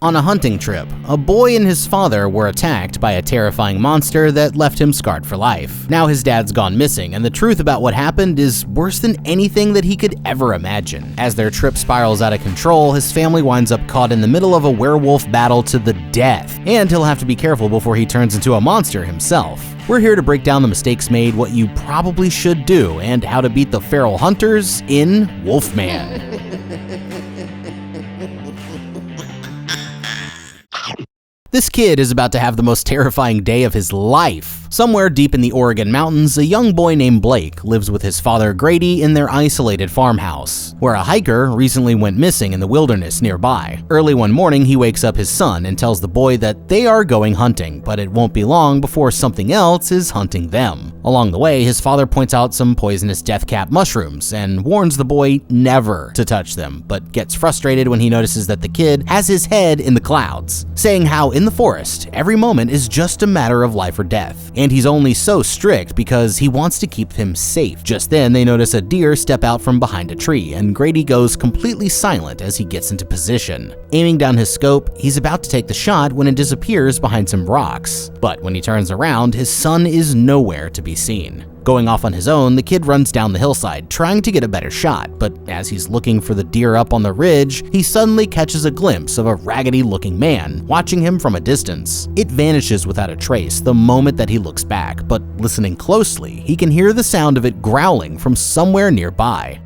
On a hunting trip, a boy and his father were attacked by a terrifying monster that left him scarred for life. Now his dad's gone missing, and the truth about what happened is worse than anything that he could ever imagine. As their trip spirals out of control, his family winds up caught in the middle of a werewolf battle to the death, and he'll have to be careful before he turns into a monster himself. We're here to break down the mistakes made, what you probably should do, and how to beat the feral hunters in Wolfman. This kid is about to have the most terrifying day of his life. Somewhere deep in the Oregon mountains, a young boy named Blake lives with his father Grady in their isolated farmhouse, where a hiker recently went missing in the wilderness nearby. Early one morning, he wakes up his son and tells the boy that they are going hunting, but it won't be long before something else is hunting them. Along the way, his father points out some poisonous deathcap mushrooms and warns the boy never to touch them, but gets frustrated when he notices that the kid has his head in the clouds, saying how in the forest, every moment is just a matter of life or death. And he's only so strict because he wants to keep him safe. Just then, they notice a deer step out from behind a tree, and Grady goes completely silent as he gets into position. Aiming down his scope, he's about to take the shot when it disappears behind some rocks. But when he turns around, his son is nowhere to be seen. Going off on his own, the kid runs down the hillside, trying to get a better shot, but as he's looking for the deer up on the ridge, he suddenly catches a glimpse of a raggedy-looking man watching him from a distance. It vanishes without a trace the moment that he looks back, but listening closely, he can hear the sound of it growling from somewhere nearby.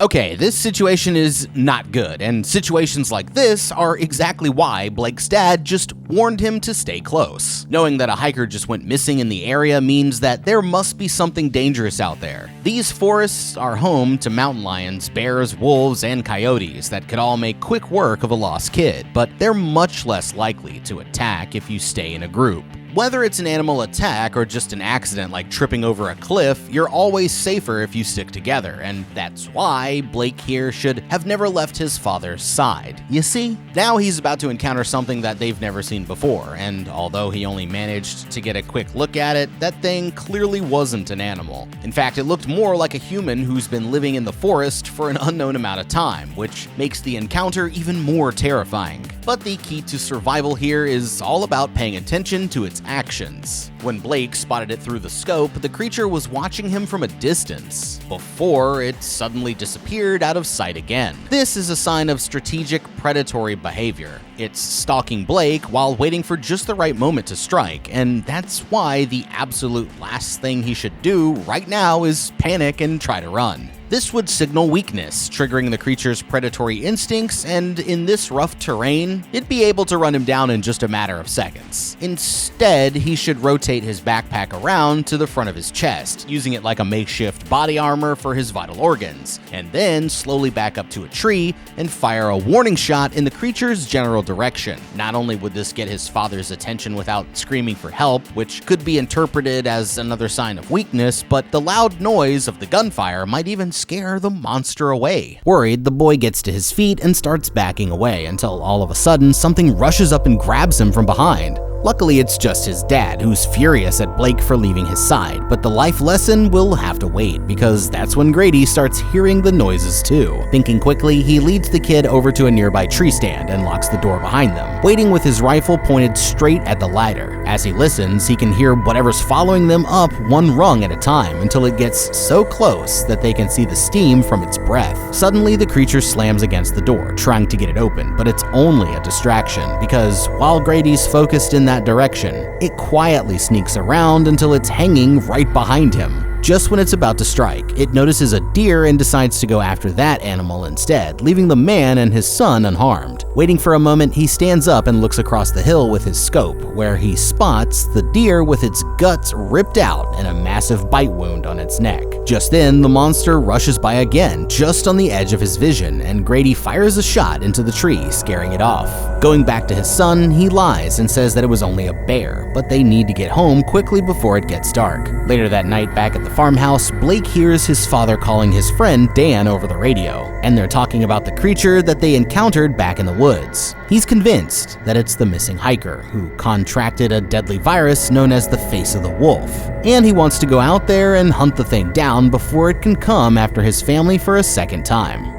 Okay, this situation is not good, and situations like this are exactly why Blake's dad just warned him to stay close. Knowing that a hiker just went missing in the area means that there must be something dangerous out there. These forests are home to mountain lions, bears, wolves, and coyotes that could all make quick work of a lost kid, but they're much less likely to attack if you stay in a group. Whether it's an animal attack or just an accident like tripping over a cliff, you're always safer if you stick together, and that's why Blake here should have never left his father's side. You see? Now he's about to encounter something that they've never seen before, and although he only managed to get a quick look at it, that thing clearly wasn't an animal. In fact, it looked more like a human who's been living in the forest for an unknown amount of time, which makes the encounter even more terrifying. But the key to survival here is all about paying attention to its actions. When Blake spotted it through the scope, the creature was watching him from a distance, before it suddenly disappeared out of sight again. This is a sign of strategic predatory behavior. It's stalking Blake while waiting for just the right moment to strike, and that's why the absolute last thing he should do right now is panic and try to run. This would signal weakness, triggering the creature's predatory instincts, and in this rough terrain, it'd be able to run him down in just a matter of seconds. Instead, he should rotate his backpack around to the front of his chest, using it like a makeshift body armor for his vital organs, and then slowly back up to a tree and fire a warning shot in the creature's general direction. Not only would this get his father's attention without screaming for help, which could be interpreted as another sign of weakness, but the loud noise of the gunfire might even scare the monster away. Worried, the boy gets to his feet and starts backing away until all of a sudden something rushes up and grabs him from behind. Luckily, it's just his dad, who's furious at Blake for leaving his side, but the life lesson will have to wait, because that's when Grady starts hearing the noises too. Thinking quickly, he leads the kid over to a nearby tree stand and locks the door behind them, waiting with his rifle pointed straight at the ladder. As he listens, he can hear whatever's following them up one rung at a time until it gets so close that they can see the steam from its breath. Suddenly, the creature slams against the door, trying to get it open, but it's only a distraction, because while Grady's focused in that direction, it quietly sneaks around until it's hanging right behind him. Just when it's about to strike, it notices a deer and decides to go after that animal instead, leaving the man and his son unharmed. Waiting for a moment, he stands up and looks across the hill with his scope, where he spots the deer with its guts ripped out and a massive bite wound on its neck. Just then, the monster rushes by again, just on the edge of his vision, and Grady fires a shot into the tree, scaring it off. Going back to his son, he lies and says that it was only a bear, but they need to get home quickly before it gets dark. Later that night, back at the farmhouse, Blake hears his father calling his friend Dan over the radio, and they're talking about the creature that they encountered back in the woods. He's convinced that it's the missing hiker, who contracted a deadly virus known as the face of the wolf, and he wants to go out there and hunt the thing down before it can come after his family for a second time.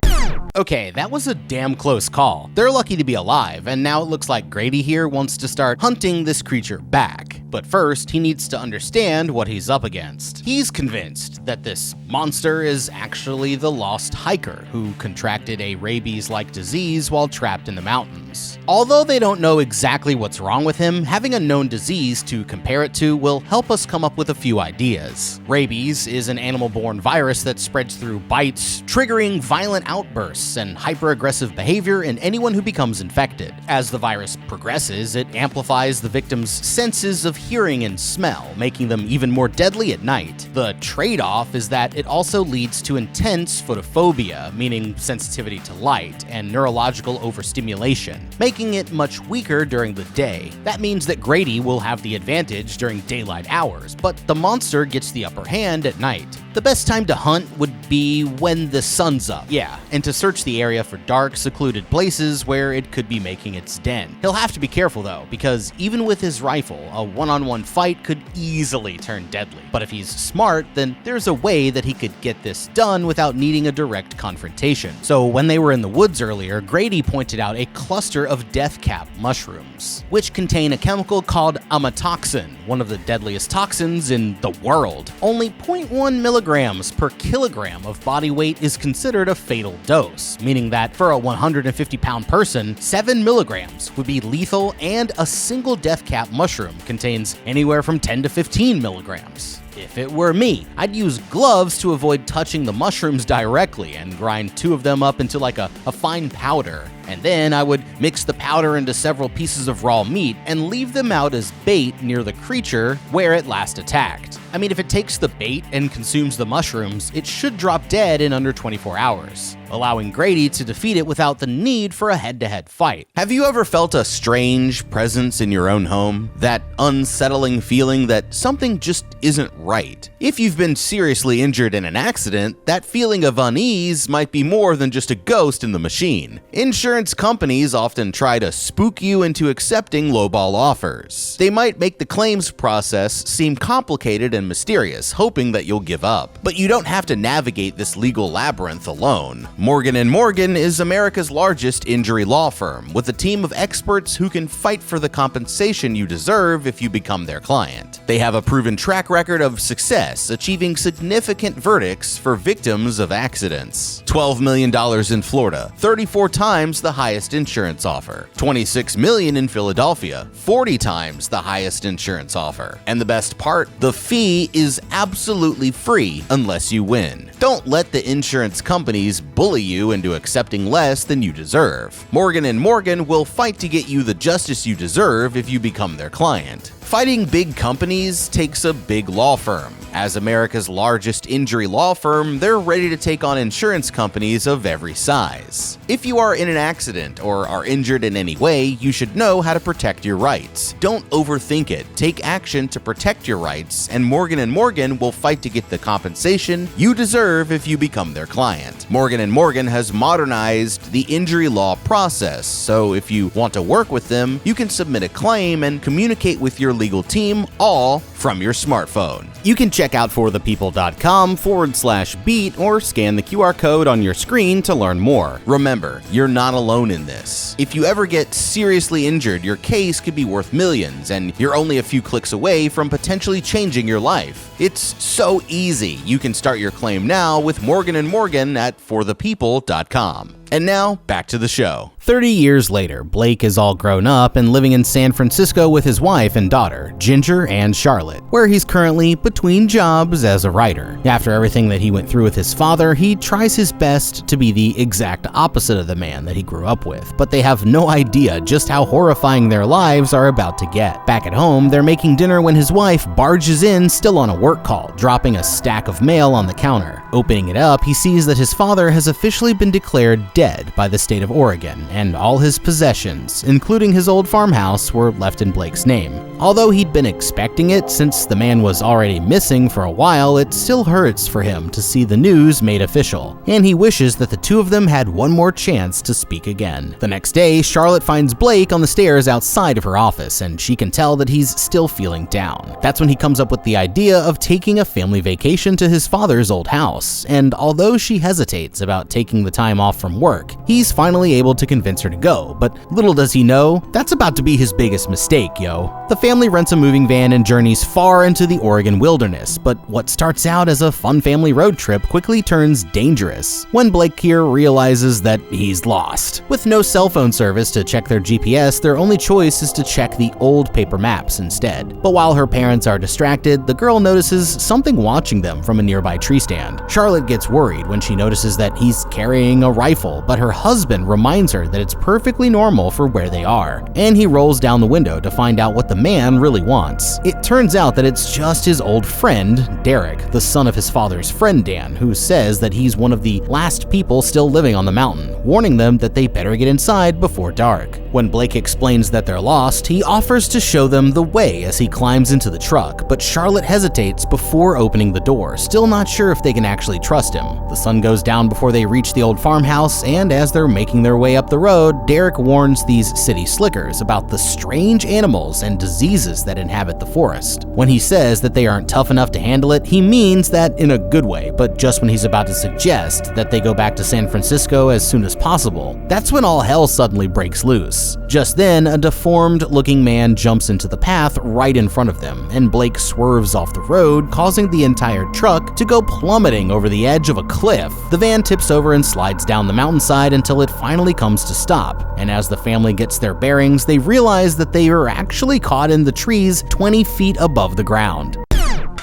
Okay, that was a damn close call. They're lucky to be alive, and now it looks like Grady here wants to start hunting this creature back. But first, he needs to understand what he's up against. He's convinced that this monster is actually the lost hiker who contracted a rabies-like disease while trapped in the mountains. Although they don't know exactly what's wrong with him, having a known disease to compare it to will help us come up with a few ideas. Rabies is an animal-borne virus that spreads through bites, triggering violent outbursts and hyper-aggressive behavior in anyone who becomes infected. As the virus progresses, it amplifies the victim's senses of hearing and smell, making them even more deadly at night. The trade-off is that it also leads to intense photophobia, meaning sensitivity to light, and neurological overstimulation, making it much weaker during the day. That means that Grady will have the advantage during daylight hours, but the monster gets the upper hand at night. The best time to hunt would be when the sun's up. Yeah, and to search the area for dark, secluded places where it could be making its den. He'll have to be careful though, because even with his rifle, a one-on-one fight could easily turn deadly. But if he's smart, then there's a way that he could get this done without needing a direct confrontation. So when they were in the woods earlier, Grady pointed out a cluster of death cap mushrooms, which contain a chemical called amatoxin, one of the deadliest toxins in the world. Only 0.1 milligrams per kilogram of body weight is considered a fatal dose, meaning that for a 150-pound person, 7 milligrams would be lethal, and a single death cap mushroom contains anywhere from 10 to 15 milligrams. If it were me, I'd use gloves to avoid touching the mushrooms directly and grind 2 of them up into like a fine powder. And then I would mix the powder into several pieces of raw meat and leave them out as bait near the creature where it last attacked. I mean, if it takes the bait and consumes the mushrooms, it should drop dead in under 24 hours, allowing Grady to defeat it without the need for a head-to-head fight. Have you ever felt a strange presence in your own home? That unsettling feeling that something just isn't right? If you've been seriously injured in an accident, that feeling of unease might be more than just a ghost in the machine. Insurance companies often try to spook you into accepting lowball offers. They might make the claims process seem complicated and mysterious, hoping that you'll give up. But you don't have to navigate this legal labyrinth alone. Morgan & Morgan is America's largest injury law firm, with a team of experts who can fight for the compensation you deserve if you become their client. They have a proven track record of success, achieving significant verdicts for victims of accidents. $12 million in Florida, 34 times the highest insurance offer. $26 million in Philadelphia, 40 times the highest insurance offer. And the best part, the fee is absolutely free unless you win. Don't let the insurance companies bully you into accepting less than you deserve. Morgan & Morgan will fight to get you the justice you deserve if you become their client. Fighting big companies takes a big law firm. As America's largest injury law firm, they're ready to take on insurance companies of every size. If you are in an accident or are injured in any way, you should know how to protect your rights. Don't overthink it. Take action to protect your rights, and Morgan & Morgan will fight to get the compensation you deserve if you become their client. Morgan & Morgan has modernized the injury law process, so if you want to work with them, you can submit a claim and communicate with your legal team all from your smartphone. You can check out forthepeople.com/beat or scan the QR code on your screen to learn more. Remember, you're not alone in this. If you ever get seriously injured, your case could be worth millions, and you're only a few clicks away from potentially changing your life. It's so easy. You can start your claim now with Morgan & Morgan at forthepeople.com. And now, back to the show. 30 years later, Blake is all grown up and living in San Francisco with his wife and daughter, Ginger and Charlotte, where he's currently between jobs as a writer. After everything that he went through with his father, he tries his best to be the exact opposite of the man that he grew up with, but they have no idea just how horrifying their lives are about to get. Back at home, they're making dinner when his wife barges in, still on a work call, dropping a stack of mail on the counter. Opening it up, he sees that his father has officially been declared dead by the state of Oregon, and all his possessions, including his old farmhouse, were left in Blake's name. Although he'd been expecting it since the man was already missing for a while, it still hurts for him to see the news made official, and he wishes that the two of them had one more chance to speak again. The next day, Charlotte finds Blake on the stairs outside of her office, and she can tell that he's still feeling down. That's when he comes up with the idea of taking a family vacation to his father's old house, and although she hesitates about taking the time off from work, he's finally able to convince her to go, but little does he know, that's about to be his biggest mistake, yo. The family rents a moving van and journeys far into the Oregon wilderness, but what starts out as a fun family road trip quickly turns dangerous when Blake here realizes that he's lost. With no cell phone service to check their GPS, their only choice is to check the old paper maps instead. But while her parents are distracted, the girl notices something watching them from a nearby tree stand. Charlotte gets worried when she notices that he's carrying a rifle, but her husband reminds her that it's perfectly normal for where they are, and he rolls down the window to find out what the man really wants. It turns out that it's just his old friend, Derek, the son of his father's friend Dan, who says that he's one of the last people still living on the mountain, warning them that they better get inside before dark. When Blake explains that they're lost, he offers to show them the way as he climbs into the truck, but Charlotte hesitates before opening the door, still not sure if they can actually trust him. The sun goes down before they reach the old farmhouse, and as they're making their way up the road, Derek warns these city slickers about the strange animals and diseases that inhabit the forest. When he says that they aren't tough enough to handle it, he means that in a good way, but just when he's about to suggest that they go back to San Francisco as soon as possible, that's when all hell suddenly breaks loose. Just then, a deformed-looking man jumps into the path right in front of them, and Blake swerves off the road, causing the entire truck to go plummeting over the edge of a cliff. The van tips over and slides down the mountainside until it finally comes to stop, and as the family gets their bearings, they realize that they are actually caught in the trees 20 feet above the ground.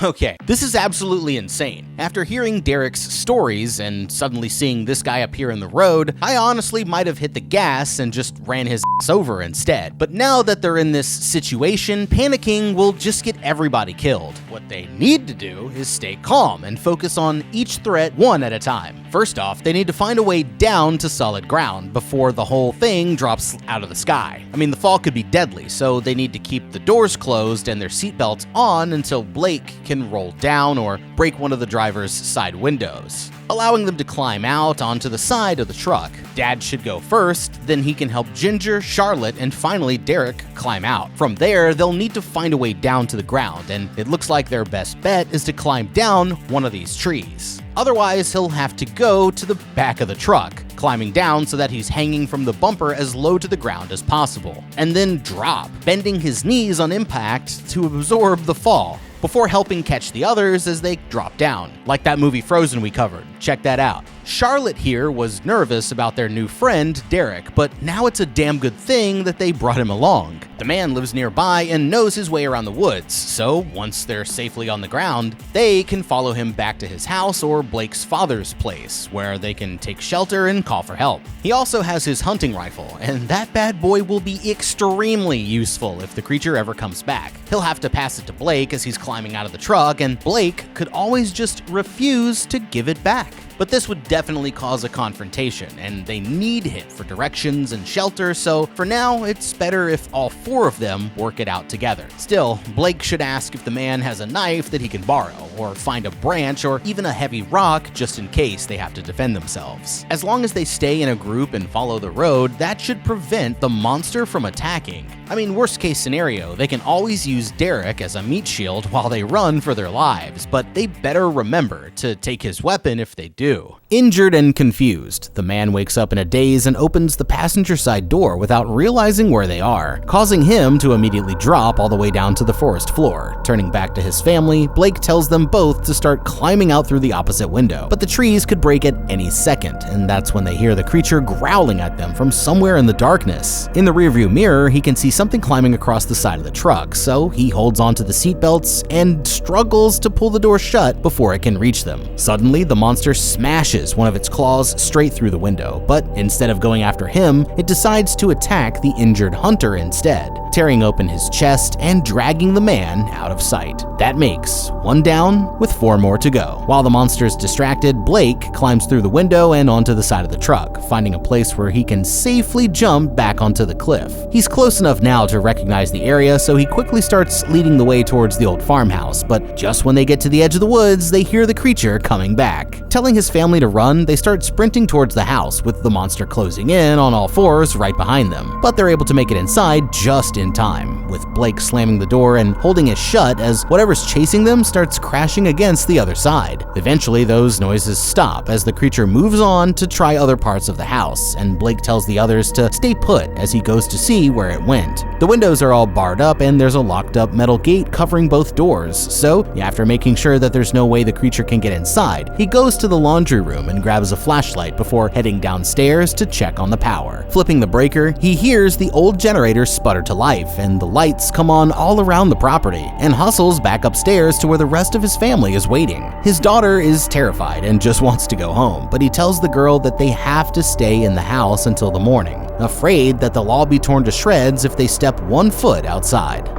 Okay, this is absolutely insane. After hearing Derek's stories and suddenly seeing this guy appear in the road, I honestly might have hit the gas and just ran his ass over instead. But now that they're in this situation, panicking will just get everybody killed. What they need to do is stay calm and focus on each threat one at a time. First off, they need to find a way down to solid ground before the whole thing drops out of the sky. I mean, the fall could be deadly, so they need to keep the doors closed and their seatbelts on until Blake can roll down or break one of the driver's side windows, allowing them to climb out onto the side of the truck. Dad should go first, then he can help Ginger, Charlotte, and finally Derek climb out. From there, they'll need to find a way down to the ground, and it looks like their best bet is to climb down one of these trees. Otherwise, he'll have to go to the back of the truck, climbing down so that he's hanging from the bumper as low to the ground as possible, and then drop, bending his knees on impact to absorb the fall, before helping catch the others as they drop down, like that movie Frozen we covered. Check that out. Charlotte here was nervous about their new friend, Derek, but now it's a damn good thing that they brought him along. The man lives nearby and knows his way around the woods, so once they're safely on the ground, they can follow him back to his house or Blake's father's place, where they can take shelter and call for help. He also has his hunting rifle, and that bad boy will be extremely useful if the creature ever comes back. He'll have to pass it to Blake as he's climbing out of the truck, and Blake could always just refuse to give it back. But this would definitely cause a confrontation, and they need him for directions and shelter, so for now, it's better if all four of them work it out together. Still, Blake should ask if the man has a knife that he can borrow, or find a branch or even a heavy rock just in case they have to defend themselves. As long as they stay in a group and follow the road, that should prevent the monster from attacking. I mean, worst case scenario, they can always use Derek as a meat shield while they run for their lives, but they better remember to take his weapon if they do. Injured and confused, the man wakes up in a daze and opens the passenger side door without realizing where they are, causing him to immediately drop all the way down to the forest floor. Turning back to his family, Blake tells them both to start climbing out through the opposite window, but the trees could break at any second, and that's when they hear the creature growling at them from somewhere in the darkness. In the rearview mirror, he can see something climbing across the side of the truck, so he holds onto the seatbelts and struggles to pull the door shut before it can reach them. Suddenly, the monster smashes one of its claws straight through the window, but instead of going after him, it decides to attack the injured hunter instead. tearing open his chest and dragging the man out of sight. That makes 1 down with 4 more to go. While the monster's distracted, Blake climbs through the window and onto the side of the truck, finding a place where he can safely jump back onto the cliff. He's close enough now to recognize the area, so he quickly starts leading the way towards the old farmhouse, but just when they get to the edge of the woods, they hear the creature coming back. Telling his family to run, they start sprinting towards the house, with the monster closing in on all 4s right behind them. But they're able to make it inside just in time, with Blake slamming the door and holding it shut as whatever's chasing them starts crashing against the other side. Eventually, those noises stop as the creature moves on to try other parts of the house, and Blake tells the others to stay put as he goes to see where it went. The windows are all barred up and there's a locked up metal gate covering both doors, so after making sure that there's no way the creature can get inside, he goes to the laundry room and grabs a flashlight before heading downstairs to check on the power. Flipping the breaker, he hears the old generator sputter to life and the lights come on all around the property, and hustles back upstairs to where the rest of his family is waiting. His daughter is terrified and just wants to go home, but he tells the girl that they have to stay in the house until the morning, afraid that they'll all be torn to shreds if they step 1 foot outside.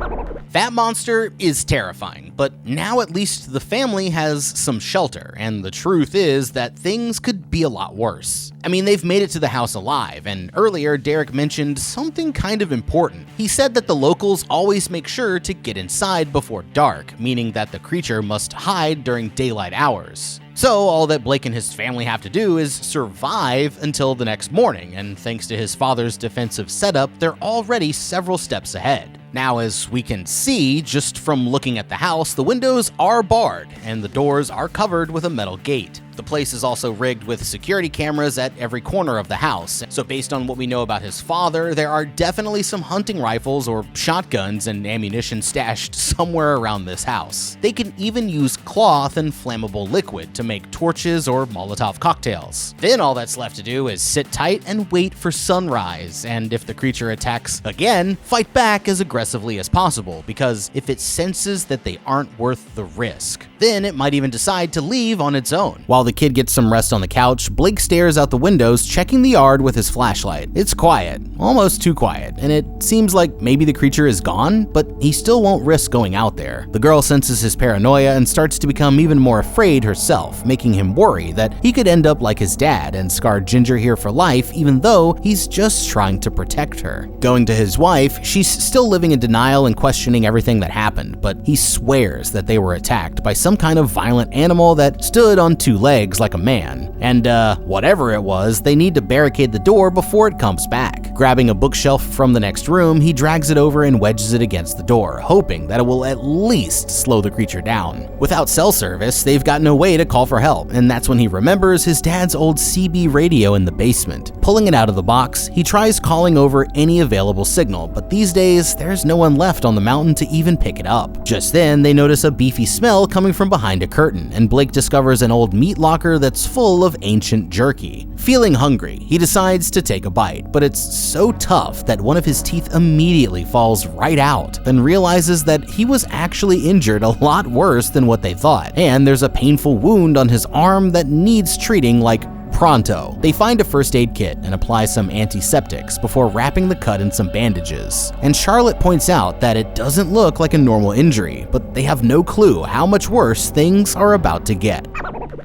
That monster is terrifying, but now at least the family has some shelter, and the truth is that things could be a lot worse. I mean, they've made it to the house alive, and earlier Derek mentioned something kind of important. He said that the locals always make sure to get inside before dark, meaning that the creature must hide during daylight hours. So all that Blake and his family have to do is survive until the next morning, and thanks to his father's defensive setup, they're already several steps ahead. Now, as we can see just from looking at the house, the windows are barred and the doors are covered with a metal gate. The place is also rigged with security cameras at every corner of the house, so based on what we know about his father, there are definitely some hunting rifles or shotguns and ammunition stashed somewhere around this house. They can even use cloth and flammable liquid to make torches or Molotov cocktails. Then all that's left to do is sit tight and wait for sunrise, and if the creature attacks again, fight back as aggressively as possible, because if it senses that they aren't worth the risk, then it might even decide to leave on its own. While the kid gets some rest on the couch, Blake stares out the windows, checking the yard with his flashlight. It's quiet, almost too quiet, and it seems like maybe the creature is gone, but he still won't risk going out there. The girl senses his paranoia and starts to become even more afraid herself, making him worry that he could end up like his dad and scar Ginger here for life, even though he's just trying to protect her. Going to his wife, she's still living in denial and questioning everything that happened, but he swears that they were attacked by some kind of violent animal that stood on 2 legs like a man, and whatever it was, they need to barricade the door before it comes back. Grabbing a bookshelf from the next room, he drags it over and wedges it against the door, hoping that it will at least slow the creature down. Without cell service, they've got no way to call for help, and that's when he remembers his dad's old CB radio in the basement. Pulling it out of the box, he tries calling over any available signal, but these days, there's no one left on the mountain to even pick it up. Just then, they notice a beefy smell coming from behind a curtain, and Blake discovers an old meat locker that's full of ancient jerky. Feeling hungry, he decides to take a bite, but it's so tough that one of his teeth immediately falls right out, then realizes that he was actually injured a lot worse than what they thought, and there's a painful wound on his arm that needs treating like pronto. They find a first aid kit and apply some antiseptics before wrapping the cut in some bandages. And Charlotte points out that it doesn't look like a normal injury, but they have no clue how much worse things are about to get.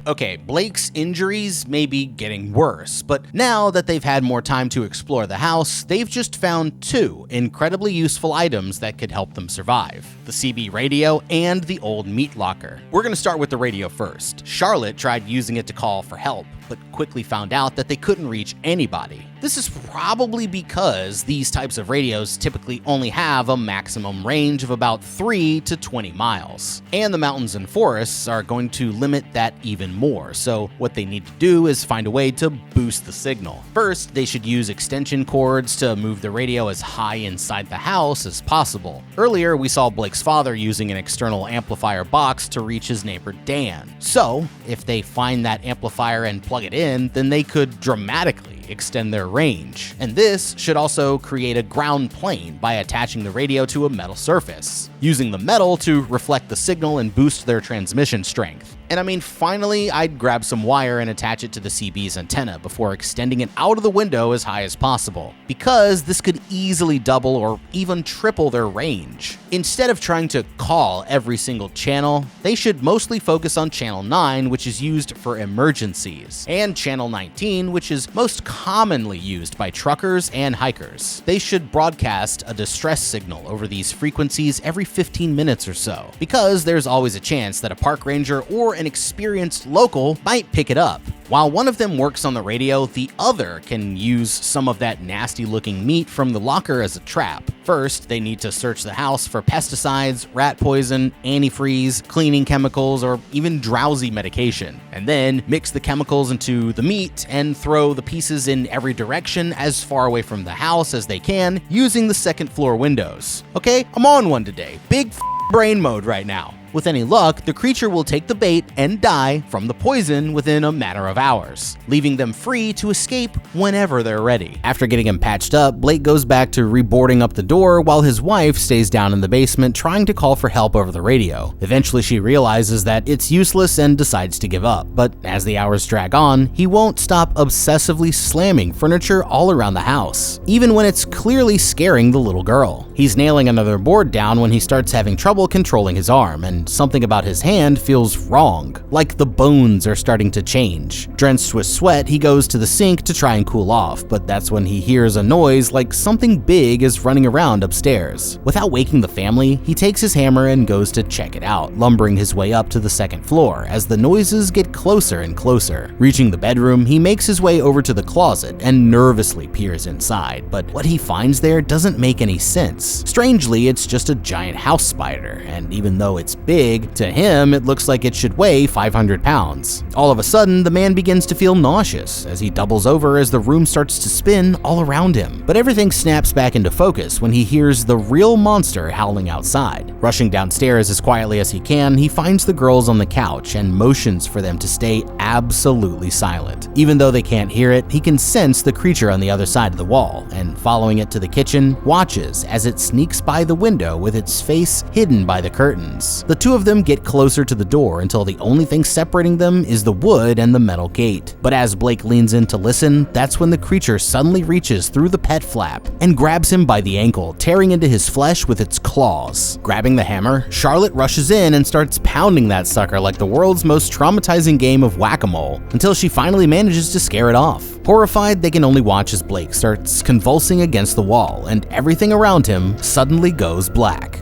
Okay, Blake's injuries may be getting worse, but now that they've had more time to explore the house, they've just found 2 incredibly useful items that could help them survive: the CB radio and the old meat locker. We're gonna start with the radio first. Charlotte tried using it to call for help, but quickly found out that they couldn't reach anybody. This is probably because these types of radios typically only have a maximum range of about 3 to 20 miles, and the mountains and forests are going to limit that even more, so what they need to do is find a way to boost the signal. First, they should use extension cords to move the radio as high inside the house as possible. Earlier, we saw Blake's father using an external amplifier box to reach his neighbor Dan. So, if they find that amplifier and plug it in, then they could dramatically extend their range. And this should also create a ground plane by attaching the radio to a metal surface, using the metal to reflect the signal and boost their transmission strength. And I mean, finally, I'd grab some wire and attach it to the CB's antenna before extending it out of the window as high as possible, because this could easily double or even triple their range. Instead of trying to call every single channel, they should mostly focus on channel 9, which is used for emergencies, and channel 19, which is most commonly used by truckers and hikers. They should broadcast a distress signal over these frequencies every 15 minutes or so, because there's always a chance that a park ranger or an experienced local might pick it up. While one of them works on the radio, the other can use some of that nasty-looking meat from the locker as a trap. First, they need to search the house for pesticides, rat poison, antifreeze, cleaning chemicals, or even drowsy medication, and then mix the chemicals into the meat and throw the pieces in every direction as far away from the house as they can using the second floor windows. Okay, I'm on one today. Big brain mode right now. With any luck, the creature will take the bait and die from the poison within a matter of hours, leaving them free to escape whenever they're ready. After getting him patched up, Blake goes back to reboarding up the door while his wife stays down in the basement trying to call for help over the radio. Eventually, she realizes that it's useless and decides to give up, but as the hours drag on, he won't stop obsessively slamming furniture all around the house, even when it's clearly scaring the little girl. He's nailing another board down when he starts having trouble controlling his arm, and something about his hand feels wrong, like the bones are starting to change. Drenched with sweat, he goes to the sink to try and cool off, but that's when he hears a noise like something big is running around upstairs. Without waking the family, he takes his hammer and goes to check it out, lumbering his way up to the second floor as the noises get closer and closer. Reaching the bedroom, he makes his way over to the closet and nervously peers inside, but what he finds there doesn't make any sense. Strangely, it's just a giant house spider, and even though it's big, to him it looks like it should weigh 500 pounds. All of a sudden, the man begins to feel nauseous as he doubles over as the room starts to spin all around him. But everything snaps back into focus when he hears the real monster howling outside. Rushing downstairs as quietly as he can, he finds the girls on the couch and motions for them to stay absolutely silent. Even though they can't hear it, he can sense the creature on the other side of the wall, and following it to the kitchen, watches as it sneaks by the window with its face hidden by the curtains. The two of them get closer to the door until the only thing separating them is the wood and the metal gate. But as Blake leans in to listen, that's when the creature suddenly reaches through the pet flap and grabs him by the ankle, tearing into his flesh with its claws. Grabbing the hammer, Charlotte rushes in and starts pounding that sucker like the world's most traumatizing game of whack-a-mole until she finally manages to scare it off. Horrified, they can only watch as Blake starts convulsing against the wall and everything around him suddenly goes black.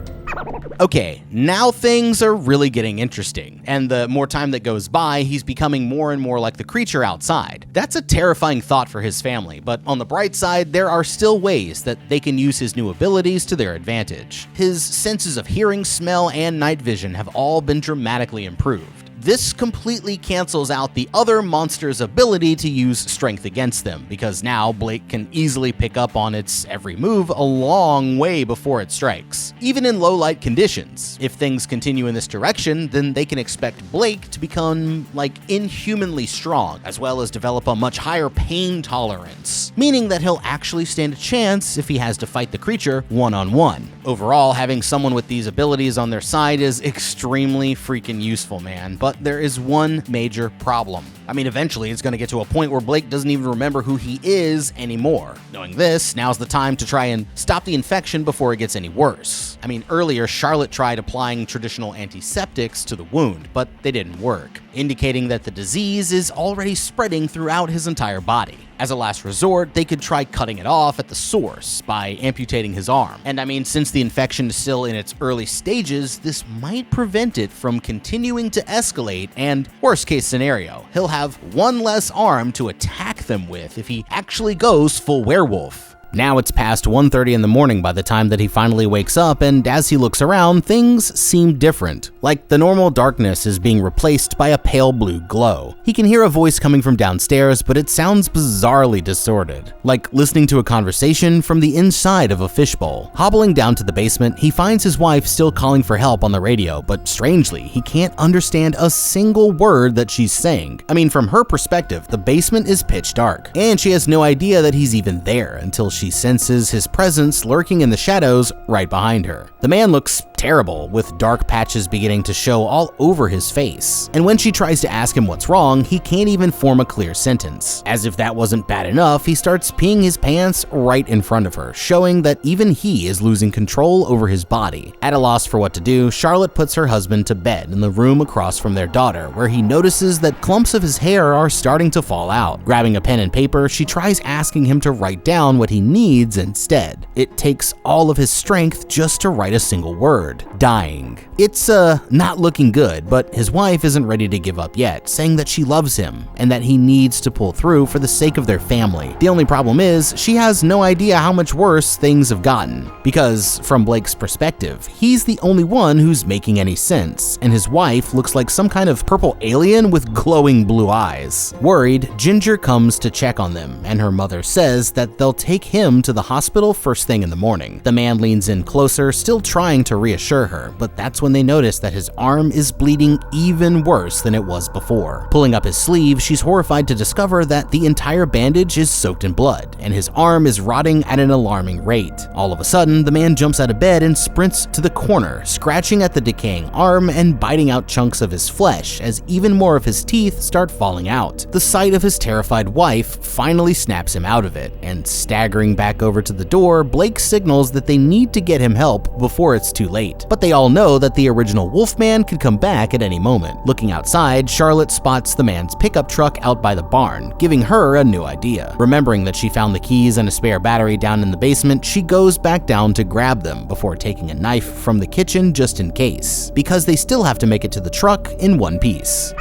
Okay, now things are really getting interesting, and the more time that goes by, he's becoming more and more like the creature outside. That's a terrifying thought for his family, but on the bright side, there are still ways that they can use his new abilities to their advantage. His senses of hearing, smell, and night vision have all been dramatically improved. This completely cancels out the other monster's ability to use strength against them, because now Blake can easily pick up on its every move a long way before it strikes. Even in low light conditions, if things continue in this direction, then they can expect Blake to become, inhumanly strong, as well as develop a much higher pain tolerance, meaning that he'll actually stand a chance if he has to fight the creature one-on-one. Overall, having someone with these abilities on their side is extremely freaking useful, man. But there is one major problem. I mean, eventually it's going to get to a point where Blake doesn't even remember who he is anymore. Knowing this, now's the time to try and stop the infection before it gets any worse. I mean, earlier Charlotte tried applying traditional antiseptics to the wound, but they didn't work, indicating that the disease is already spreading throughout his entire body. As a last resort, they could try cutting it off at the source by amputating his arm. And I mean, since the infection is still in its early stages, this might prevent it from continuing to escalate, and worst case scenario, he'll have one less arm to attack them with if he actually goes full werewolf. Now it's past 1:30 in the morning by the time that he finally wakes up, and as he looks around, things seem different. Like the normal darkness is being replaced by a pale blue glow. He can hear a voice coming from downstairs, but it sounds bizarrely distorted, like listening to a conversation from the inside of a fishbowl. Hobbling down to the basement, he finds his wife still calling for help on the radio, but strangely, he can't understand a single word that she's saying. I mean, from her perspective, the basement is pitch dark, and she has no idea that he's even there until she senses his presence lurking in the shadows right behind her. The man looks terrible, with dark patches beginning to show all over his face. And when she tries to ask him what's wrong, he can't even form a clear sentence. As if that wasn't bad enough, he starts peeing his pants right in front of her, showing that even he is losing control over his body. At a loss for what to do, Charlotte puts her husband to bed in the room across from their daughter, where he notices that clumps of his hair are starting to fall out. Grabbing a pen and paper, she tries asking him to write down what he needs instead. It takes all of his strength just to write a single word: dying. It's not looking good, but his wife isn't ready to give up yet, saying that she loves him and that he needs to pull through for the sake of their family. The only problem is, she has no idea how much worse things have gotten, because from Blake's perspective, he's the only one who's making any sense, and his wife looks like some kind of purple alien with glowing blue eyes. Worried, Ginger comes to check on them, and her mother says that they'll take him to the hospital first thing in the morning. The man leans in closer, still trying to reassure her, but that's when they notice that his arm is bleeding even worse than it was before. Pulling up his sleeve, she's horrified to discover that the entire bandage is soaked in blood, and his arm is rotting at an alarming rate. All of a sudden, the man jumps out of bed and sprints to the corner, scratching at the decaying arm and biting out chunks of his flesh as even more of his teeth start falling out. The sight of his terrified wife finally snaps him out of it, and staggering back over to the door, Blake signals that they need to get him help before it's too late. But they all know that the original Wolfman could come back at any moment. Looking outside, Charlotte spots the man's pickup truck out by the barn, giving her a new idea. Remembering that she found the keys and a spare battery down in the basement, she goes back down to grab them before taking a knife from the kitchen just in case, because they still have to make it to the truck in one piece.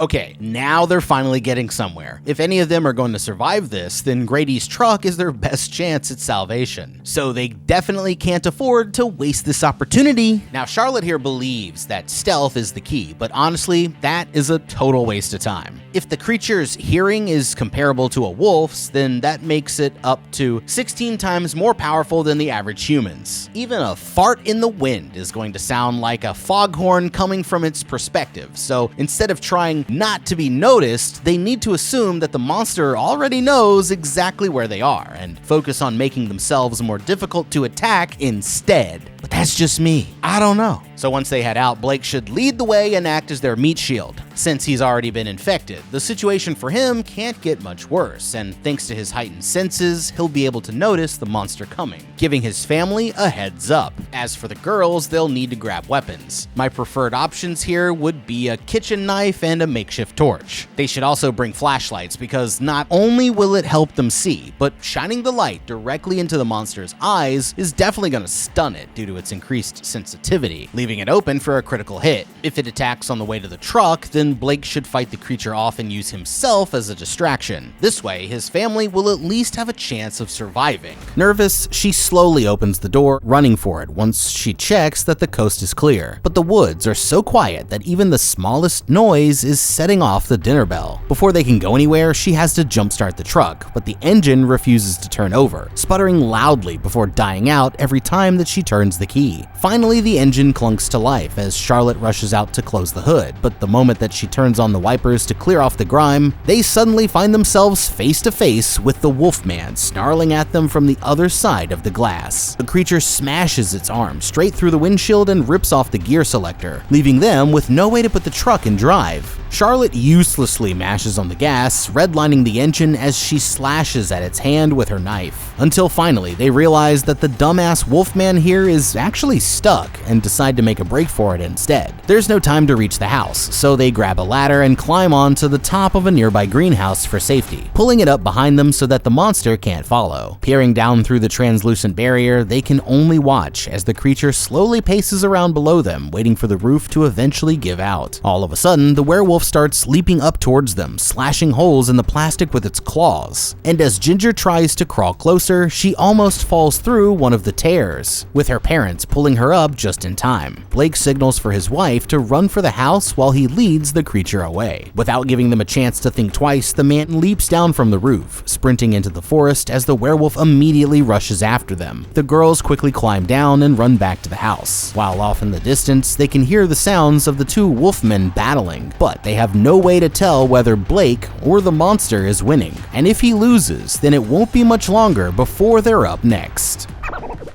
Okay, now they're finally getting somewhere. If any of them are going to survive this, then Grady's truck is their best chance at salvation. So they definitely can't afford to waste this opportunity. Now, Charlotte here believes that stealth is the key, but honestly, that is a total waste of time. If the creature's hearing is comparable to a wolf's, then that makes it up to 16 times more powerful than the average human's. Even a fart in the wind is going to sound like a foghorn coming from its perspective, so instead of trying not to be noticed, they need to assume that the monster already knows exactly where they are and focus on making themselves more difficult to attack instead. But that's just me. I don't know. So once they head out, Blake should lead the way and act as their meat shield. Since he's already been infected, the situation for him can't get much worse, and thanks to his heightened senses, he'll be able to notice the monster coming, giving his family a heads up. As for the girls, they'll need to grab weapons. My preferred options here would be a kitchen knife and a makeshift torch. They should also bring flashlights, because not only will it help them see, but shining the light directly into the monster's eyes is definitely going to stun it due to its increased sensitivity, leaving it open for a critical hit. If it attacks on the way to the truck, then Blake should fight the creature off and use himself as a distraction. This way, his family will at least have a chance of surviving. Nervous, she slowly opens the door, running for it once she checks that the coast is clear. But the woods are so quiet that even the smallest noise is setting off the dinner bell. Before they can go anywhere, she has to jumpstart the truck, but the engine refuses to turn over, sputtering loudly before dying out every time that she turns the key. Finally, the engine clunks to life as Charlotte rushes out to close the hood, but the moment that she turns on the wipers to clear off the grime, they suddenly find themselves face to face with the Wolfman snarling at them from the other side of the glass. The creature smashes its arm straight through the windshield and rips off the gear selector, leaving them with no way to put the truck in drive. Charlotte uselessly mashes on the gas, redlining the engine as she slashes at its hand with her knife, until finally they realize that the dumbass Wolfman here is actually stuck and decide to make a break for it instead. There's no time to reach the house, so they grab a ladder and climb onto the top of a nearby greenhouse for safety, pulling it up behind them so that the monster can't follow. Peering down through the translucent barrier, they can only watch as the creature slowly paces around below them, waiting for the roof to eventually give out. All of a sudden, the werewolf starts leaping up towards them, slashing holes in the plastic with its claws. And as Ginger tries to crawl closer, she almost falls through one of the tears, with her parents pulling her up just in time. Blake signals for his wife to run for the house while he leads the creature away. Without giving them a chance to think twice, the man leaps down from the roof, sprinting into the forest as the werewolf immediately rushes after them. The girls quickly climb down and run back to the house. While off in the distance, they can hear the sounds of the two wolfmen battling, but they have no way to tell whether Blake or the monster is winning. And if he loses, then it won't be much longer before they're up next.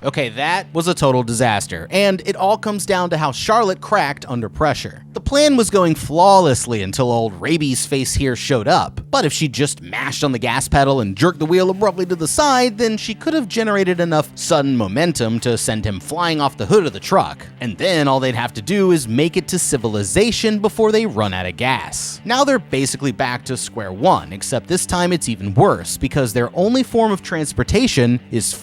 Okay, that was a total disaster, and it all comes down to how Charlotte cracked under pressure. The plan was going flawlessly until old Rabies face here showed up, but if she just mashed on the gas pedal and jerked the wheel abruptly to the side, then she could have generated enough sudden momentum to send him flying off the hood of the truck, and then all they'd have to do is make it to civilization before they run out of gas. Now they're basically back to square one, except this time it's even worse because their only form of transportation is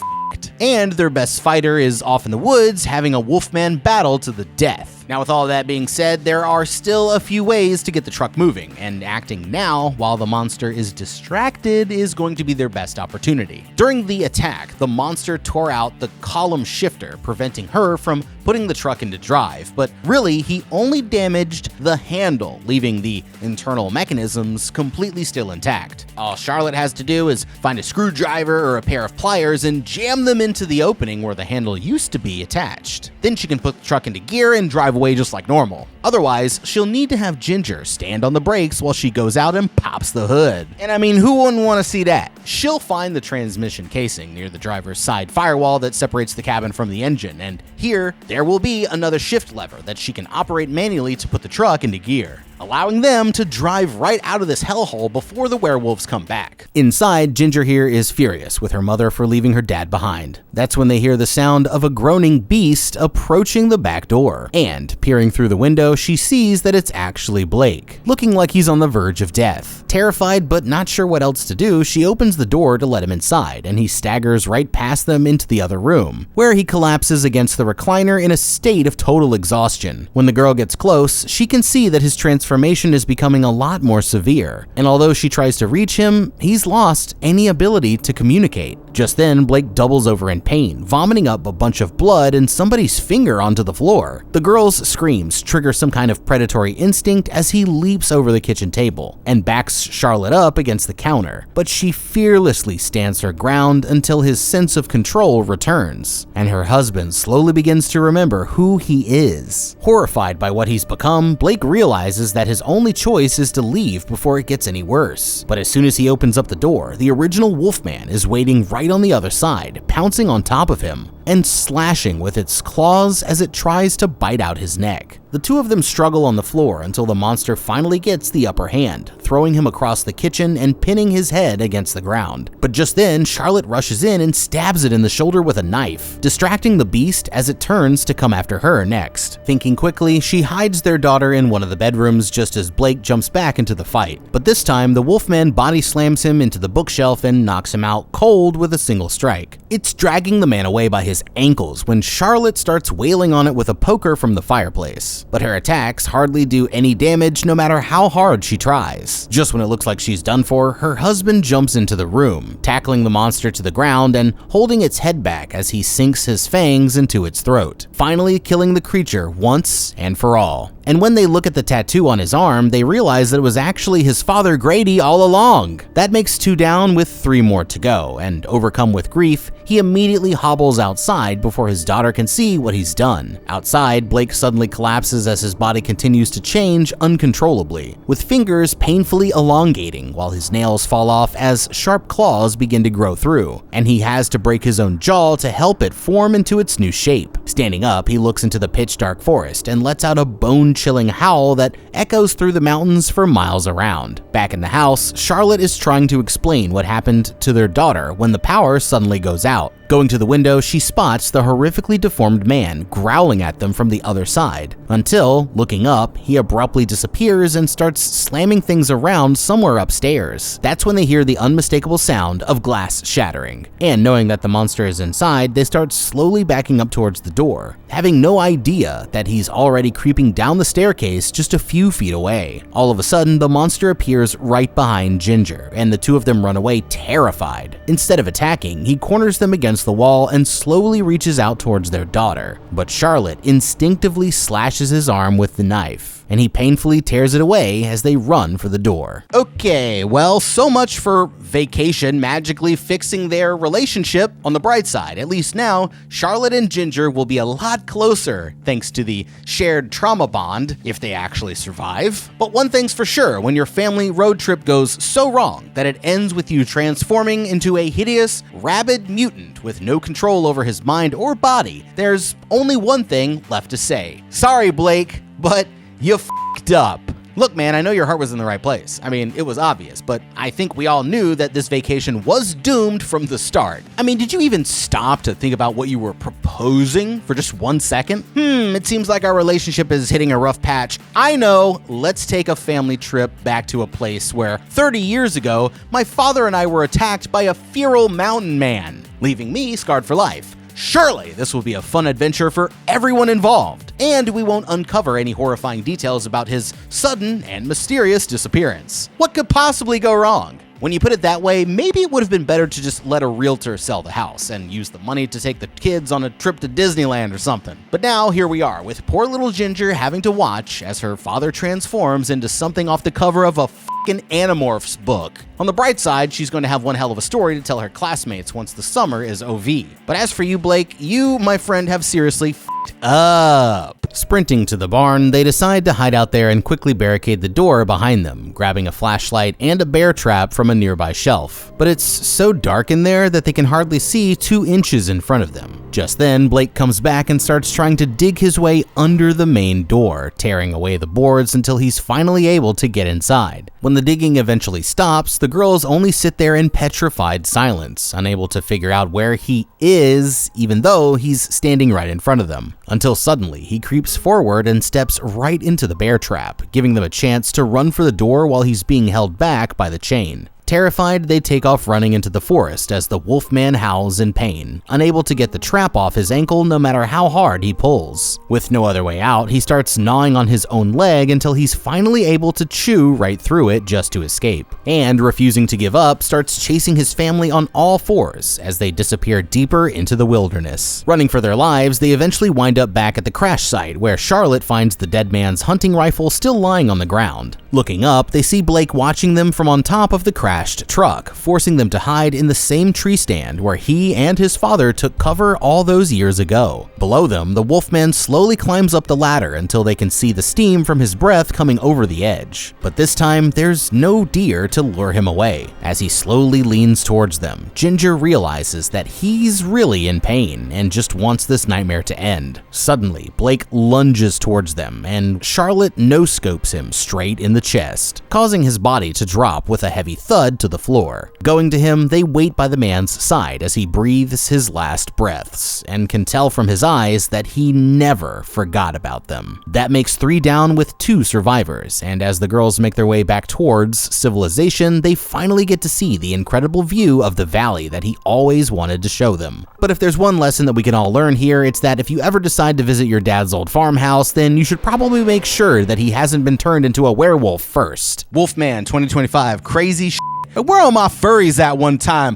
and their best fighter is off in the woods having a wolfman battle to the death. Now, with all that being said, there are still a few ways to get the truck moving, and acting now while the monster is distracted is going to be their best opportunity. During the attack, the monster tore out the column shifter, preventing her from putting the truck into drive, but really he only damaged the handle, leaving the internal mechanisms completely still intact. All Charlotte has to do is find a screwdriver or a pair of pliers and jam them into the opening where the handle used to be attached. Then she can put the truck into gear and drive away just like normal. Otherwise, she'll need to have Ginger stand on the brakes while she goes out and pops the hood. And I mean, who wouldn't want to see that? She'll find the transmission casing near the driver's side firewall that separates the cabin from the engine, and here, there will be another shift lever that she can operate manually to put the truck into gear, allowing them to drive right out of this hellhole before the werewolves come back. Inside, Ginger here is furious with her mother for leaving her dad behind. That's when they hear the sound of a groaning beast approaching the back door, and peering through the window, she sees that it's actually Blake, looking like he's on the verge of death. Terrified but not sure what else to do, she opens the door to let him inside, and he staggers right past them into the other room, where he collapses against the recliner in a state of total exhaustion. When the girl gets close, she can see that his transformation is becoming a lot more severe, and although she tries to reach him, he's lost any ability to communicate. Just then, Blake doubles over in pain, vomiting up a bunch of blood and somebody's finger onto the floor. The girl's screams trigger some kind of predatory instinct as he leaps over the kitchen table and backs Charlotte up against the counter, but she fearlessly stands her ground until his sense of control returns, and her husband slowly begins to remember who he is. Horrified by what he's become, Blake realizes that his only choice is to leave before it gets any worse. But as soon as he opens up the door, the original Wolfman is waiting right on the other side, pouncing on top of him and slashing with its claws as it tries to bite out his neck. The two of them struggle on the floor until the monster finally gets the upper hand, throwing him across the kitchen and pinning his head against the ground. But just then, Charlotte rushes in and stabs it in the shoulder with a knife, distracting the beast as it turns to come after her next. Thinking quickly, she hides their daughter in one of the bedrooms just as Blake jumps back into the fight. But this time, the Wolfman body slams him into the bookshelf and knocks him out cold with a single strike. It's dragging the man away by his ankles when Charlotte starts wailing on it with a poker from the fireplace. But her attacks hardly do any damage no matter how hard she tries. Just when it looks like she's done for, her husband jumps into the room, tackling the monster to the ground and holding its head back as he sinks his fangs into its throat, finally killing the creature once and for all. And when they look at the tattoo on his arm, they realize that it was actually his father Grady all along. That makes 2 down with 3 more to go, and overcome with grief, he immediately hobbles outside before his daughter can see what he's done. Outside, Blake suddenly collapses as his body continues to change uncontrollably, with fingers painfully elongating while his nails fall off as sharp claws begin to grow through, and he has to break his own jaw to help it form into its new shape. Standing up, he looks into the pitch-dark forest and lets out a bone-chilling howl that echoes through the mountains for miles around. Back in the house, Charlotte is trying to explain what happened to their daughter when the power suddenly goes out. Going to the window, she spots the horrifically deformed man growling at them from the other side, until, looking up, he abruptly disappears and starts slamming things around somewhere upstairs. That's when they hear the unmistakable sound of glass shattering, and knowing that the monster is inside, they start slowly backing up towards the door, having no idea that he's already creeping down the staircase just a few feet away. All of a sudden, the monster appears right behind Ginger, and the two of them run away terrified. Instead of attacking, he corners them against the wall and slowly reaches out towards their daughter, but Charlotte instinctively slashes his arm with the knife, and he painfully tears it away as they run for the door. Okay, well, so much for vacation magically fixing their relationship. On the bright side, at least now, Charlotte and Ginger will be a lot closer thanks to the shared trauma bond, if they actually survive. But one thing's for sure, when your family road trip goes so wrong that it ends with you transforming into a hideous, rabid mutant with no control over his mind or body, there's only one thing left to say. Sorry, Blake, but you f***ed up. Look, man, I know your heart was in the right place. I mean, it was obvious, but I think we all knew that this vacation was doomed from the start. I mean, did you even stop to think about what you were proposing for just 1 second? It seems like our relationship is hitting a rough patch. I know, let's take a family trip back to a place where 30 years ago, my father and I were attacked by a feral mountain man, leaving me scarred for life. Surely this will be a fun adventure for everyone involved, and we won't uncover any horrifying details about his sudden and mysterious disappearance. What could possibly go wrong? When you put it that way, maybe it would have been better to just let a realtor sell the house and use the money to take the kids on a trip to Disneyland or something. But now here we are, with poor little Ginger having to watch as her father transforms into something off the cover of a f***ing Animorphs book. On the bright side, she's going to have one hell of a story to tell her classmates once the summer is OV. But as for you, Blake, you, my friend, have seriously f***ed up. Sprinting to the barn, they decide to hide out there and quickly barricade the door behind them, grabbing a flashlight and a bear trap from a nearby shelf. But it's so dark in there that they can hardly see 2 inches in front of them. Just then, Blake comes back and starts trying to dig his way under the main door, tearing away the boards until he's finally able to get inside. When the digging eventually stops, the girls only sit there in petrified silence, unable to figure out where he is, even though he's standing right in front of them. Until suddenly, he creeps forward and steps right into the bear trap, giving them a chance to run for the door while he's being held back by the chain. Terrified, they take off running into the forest as the wolfman howls in pain, unable to get the trap off his ankle no matter how hard he pulls. With no other way out, he starts gnawing on his own leg until he's finally able to chew right through it just to escape. And, refusing to give up, starts chasing his family on all fours as they disappear deeper into the wilderness. Running for their lives, they eventually wind up back at the crash site where Charlotte finds the dead man's hunting rifle still lying on the ground. Looking up, they see Blake watching them from on top of the crashed truck, forcing them to hide in the same tree stand where he and his father took cover all those years ago. Below them, the wolfman slowly climbs up the ladder until they can see the steam from his breath coming over the edge. But this time, there's no deer to lure him away. As he slowly leans towards them, Ginger realizes that he's really in pain and just wants this nightmare to end. Suddenly, Blake lunges towards them, and Charlotte no-scopes him straight in the chest, causing his body to drop with a heavy thud to the floor. Going to him, they wait by the man's side as he breathes his last breaths, and can tell from his eyes that he never forgot about them. That makes 3 down with 2 survivors, and as the girls make their way back towards civilization, they finally get to see the incredible view of the valley that he always wanted to show them. But if there's one lesson that we can all learn here, it's that if you ever decide to visit your dad's old farmhouse, then you should probably make sure that he hasn't been turned into a werewolf first. Wolfman 2025, crazy shit. Where are my furries at one time?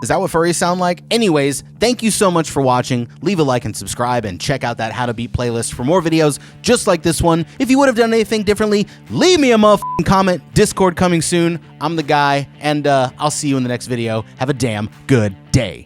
Is that what furries sound like? Anyways, thank you so much for watching. Leave a like and subscribe, and check out that How to Beat playlist for more videos just like this one. If you would have done anything differently, leave me a motherfucking comment. Discord coming soon. I'm the guy, and I'll see you in the next video. Have a damn good day.